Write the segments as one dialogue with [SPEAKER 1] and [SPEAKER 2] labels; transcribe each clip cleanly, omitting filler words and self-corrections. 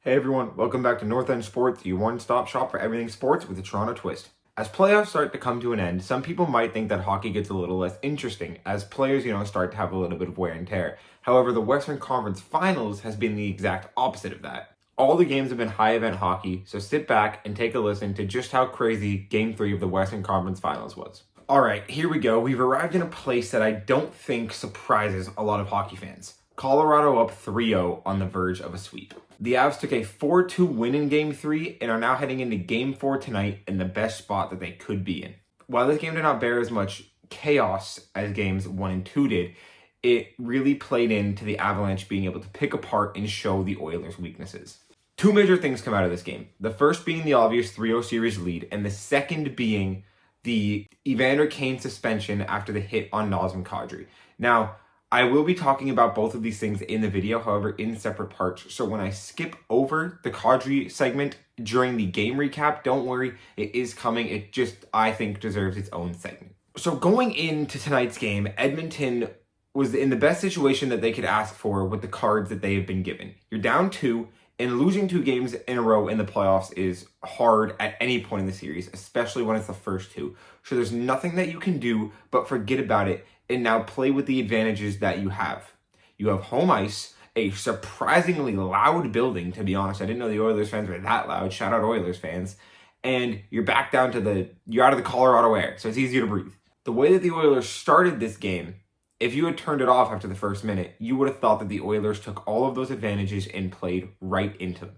[SPEAKER 1] Hey everyone, welcome back to North End Sports, your one-stop shop for everything sports with a Toronto twist. As playoffs start to come to an end, some people might think that hockey gets a little less interesting as players, start to have a little bit of wear and tear. However, the Western Conference Finals has been the exact opposite of that. All the games have been high-event hockey, so sit back and take a listen to just how crazy Game 3 of the Western Conference Finals was. Alright, here we go. We've arrived in a place that I don't think surprises a lot of hockey fans. Colorado up 3-0 on the verge of a sweep. The Avs took a 4-2 win in Game 3 and are now heading into Game 4 tonight in the best spot that they could be in. While this game did not bear as much chaos as Games 1 and 2 did, it really played into the Avalanche being able to pick apart and show the Oilers' weaknesses. Two major things come out of this game. The first being the obvious 3-0 series lead, and the second being the Evander Kane suspension after the hit on Nazem Kadri. Now, I will be talking about both of these things in the video, however, in separate parts. So when I skip over the Kadri segment during the game recap, don't worry, it is coming. It just, I think, deserves its own segment. So going into tonight's game, Edmonton was in the best situation that they could ask for with the cards that they have been given. You're down 2, and losing 2 games in a row in the playoffs is hard at any point in the series, especially when it's the first 2. So there's nothing that you can do but forget about it and now play with the advantages that you have. You have home ice, a surprisingly loud building, to be honest. I didn't know the Oilers fans were that loud. Shout out Oilers fans. And you're back down to you're out of the Colorado air, so it's easier to breathe. The way that the Oilers started this game, if you had turned it off after the first minute, you would have thought that the Oilers took all of those advantages and played right into them.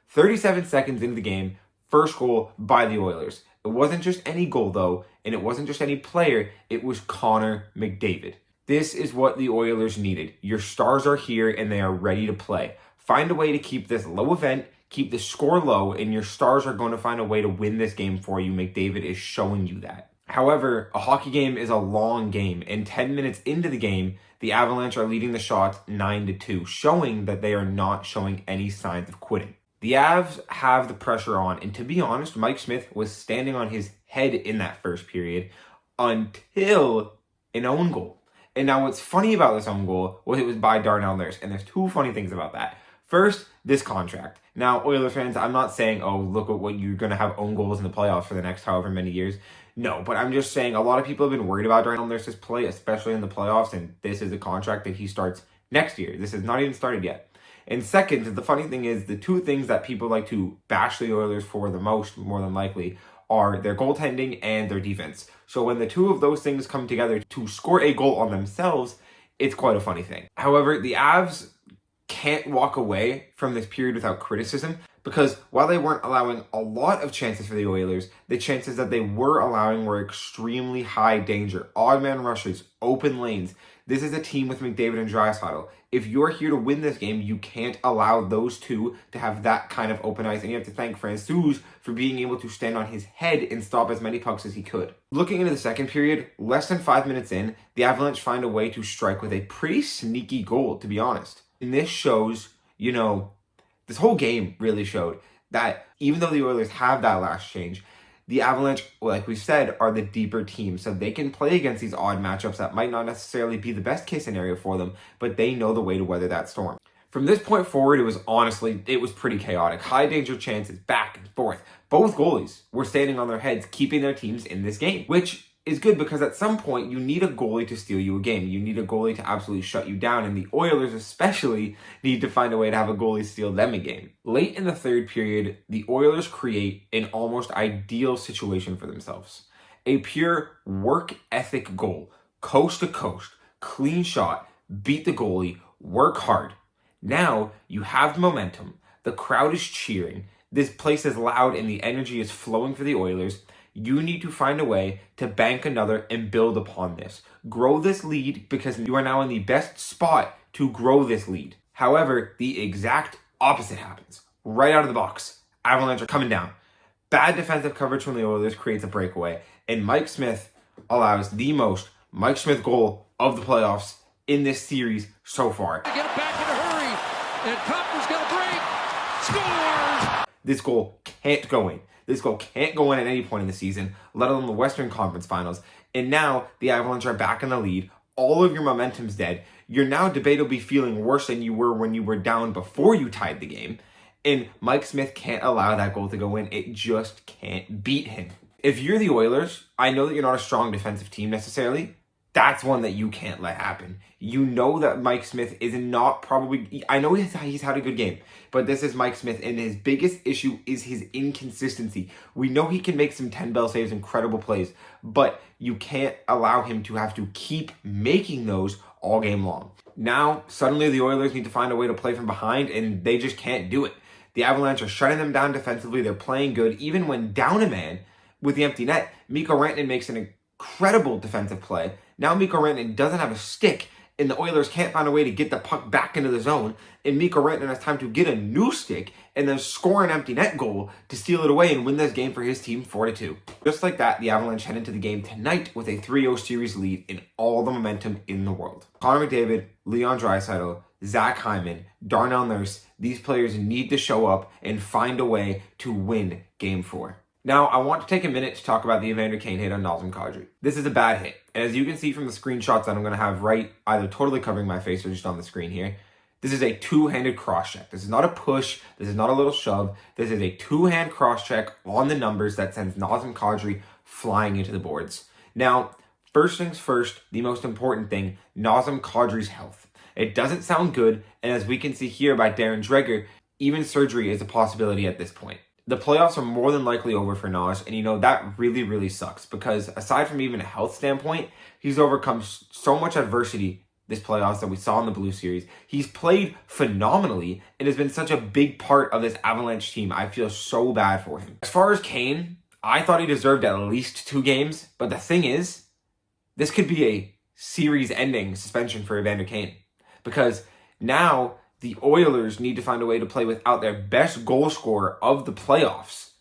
[SPEAKER 1] 37 seconds into the game, first goal by the Oilers. It wasn't just any goal, though, and it wasn't just any player. It was Connor McDavid. This is what the Oilers needed. Your stars are here, and they are ready to play. Find a way to keep this low event, keep the score low, and your stars are going to find a way to win this game for you. McDavid is showing you that. However, a hockey game is a long game, and 10 minutes into the game, the Avalanche are leading the shots 9-2, showing that they are not showing any signs of quitting. The Avs have the pressure on, and to be honest, Mike Smith was standing on his head in that first period until an own goal. And now what's funny about this own goal was it was by Darnell Nurse, and there's two funny things about that. First, this contract. Now, Oilers fans, I'm not saying, oh, look at what you're going to have own goals in the playoffs for the next however many years. No, but I'm just saying a lot of people have been worried about Darnell Nurse's play, especially in the playoffs, and this is a contract that he starts next year. This has not even started yet. And second, the funny thing is the two things that people like to bash the Oilers for the most, more than likely, are their goaltending and their defense. So when the two of those things come together to score a goal on themselves, it's quite a funny thing. However, the Avs can't walk away from this period without criticism because while they weren't allowing a lot of chances for the Oilers, the chances that they were allowing were extremely high danger. Odd man rushes, open lanes. This is a team with McDavid and Draisaitl. If you're here to win this game, you can't allow those two to have that kind of open ice. And you have to thank Francouz for being able to stand on his head and stop as many pucks as he could. Looking into the second period, less than 5 minutes in, the Avalanche find a way to strike with a pretty sneaky goal, to be honest. And this shows, this whole game really showed that even though the Oilers have that last change, the Avalanche, like we said, are the deeper team, so they can play against these odd matchups that might not necessarily be the best case scenario for them, but they know the way to weather that storm. From this point forward, it was pretty chaotic. High danger chances, back and forth. Both goalies were standing on their heads, keeping their teams in this game, which is good because at some point you need a goalie to steal you a game. You need a goalie to absolutely shut you down, and the Oilers especially need to find a way to have a goalie steal them a game. Late in the third period, the Oilers create an almost ideal situation for themselves. A pure work ethic goal, coast to coast, clean shot, beat the goalie, work hard. Now you have momentum. The crowd is cheering. This place is loud and the energy is flowing for the Oilers. You need to find a way to bank another and build upon this. Grow this lead because you are now in the best spot to grow this lead. However, the exact opposite happens. Right out of the box, Avalanche are coming down. Bad defensive coverage from the Oilers creates a breakaway, and Mike Smith allows the most Mike Smith goal of the playoffs in this series so far.
[SPEAKER 2] Get it back in a hurry, and Copper's going to break. Scores!
[SPEAKER 1] This goal can't go in. This goal can't go in at any point in the season, let alone the Western Conference Finals. And now the Avalanche are back in the lead. All of your momentum's dead. You're now debatably feeling worse than you were when you were down before you tied the game. And Mike Smith can't allow that goal to go in. It just can't beat him. If you're the Oilers, I know that you're not a strong defensive team necessarily. That's one that you can't let happen. You know that Mike Smith is not probably... I know he's had a good game, but this is Mike Smith, and his biggest issue is his inconsistency. We know he can make some 10 bell saves, incredible plays, but you can't allow him to have to keep making those all game long. Now, suddenly the Oilers need to find a way to play from behind, and they just can't do it. The Avalanche are shutting them down defensively. They're playing good. Even when down a man with the empty net, Mikko Rantanen makes an incredible defensive play. Now Mikko Rantanen doesn't have a stick, and the Oilers can't find a way to get the puck back into the zone, and Mikko Rantanen has time to get a new stick and then score an empty net goal to steal it away and win this game for his team 4-2. Just like that, the Avalanche head into the game tonight with a 3-0 series lead in all the momentum in the world. Connor McDavid, Leon Draisaitl, Zach Hyman, Darnell Nurse, these players need to show up and find a way to win Game 4. Now, I want to take a minute to talk about the Evander Kane hit on Nazem Kadri. This is a bad hit, and as you can see from the screenshots that I'm going to have right, either totally covering my face or just on the screen here, this is a two-handed cross-check. This is not a push. This is not a little shove. This is a two-hand cross-check on the numbers that sends Nazem Kadri flying into the boards. Now, first things first, the most important thing, Nazem Kadri's health. It doesn't sound good, and as we can see here by Darren Dreger, even surgery is a possibility at this point. The playoffs are more than likely over for Naz, and that really, really sucks because aside from even a health standpoint, he's overcome so much adversity this playoffs that we saw in the Blue Series. He's played phenomenally and has been such a big part of this Avalanche team. I feel so bad for him. As far as Kane, I thought he deserved at least 2 games, but the thing is, this could be a series-ending suspension for Evander Kane because now the Oilers need to find a way to play without their best goal scorer of the playoffs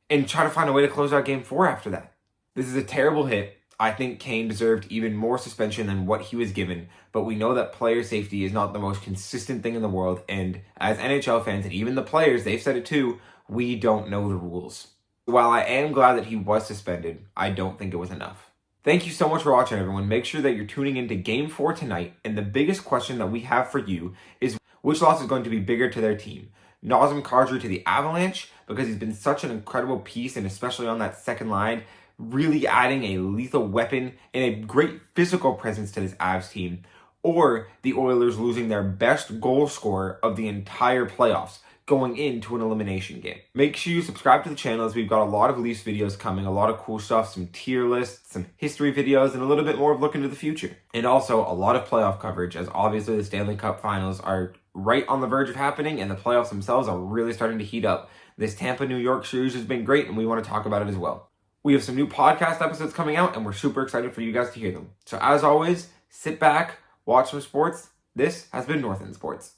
[SPEAKER 1] and try to find a way to close out Game 4 after that. This is a terrible hit. I think Kane deserved even more suspension than what he was given, but we know that player safety is not the most consistent thing in the world, and as NHL fans, and even the players, they've said it too, we don't know the rules. While I am glad that he was suspended, I don't think it was enough. Thank you so much for watching, everyone. Make sure that you're tuning into Game 4 tonight, and the biggest question that we have for you is which loss is going to be bigger to their team? Nazem Kadri to the Avalanche, because he's been such an incredible piece, and especially on that second line, really adding a lethal weapon and a great physical presence to this Avs team, or the Oilers losing their best goal scorer of the entire playoffs, going into an elimination game. Make sure you subscribe to the channel as we've got a lot of Leafs videos coming, a lot of cool stuff, some tier lists, some history videos, and a little bit more of look into the future. And also a lot of playoff coverage, as obviously the Stanley Cup finals are right on the verge of happening and the playoffs themselves are really starting to heat up. This Tampa-New York series has been great and we want to talk about it as well. We have some new podcast episodes coming out and we're super excited for you guys to hear them. So as always, sit back, watch some sports. This has been North End Sports.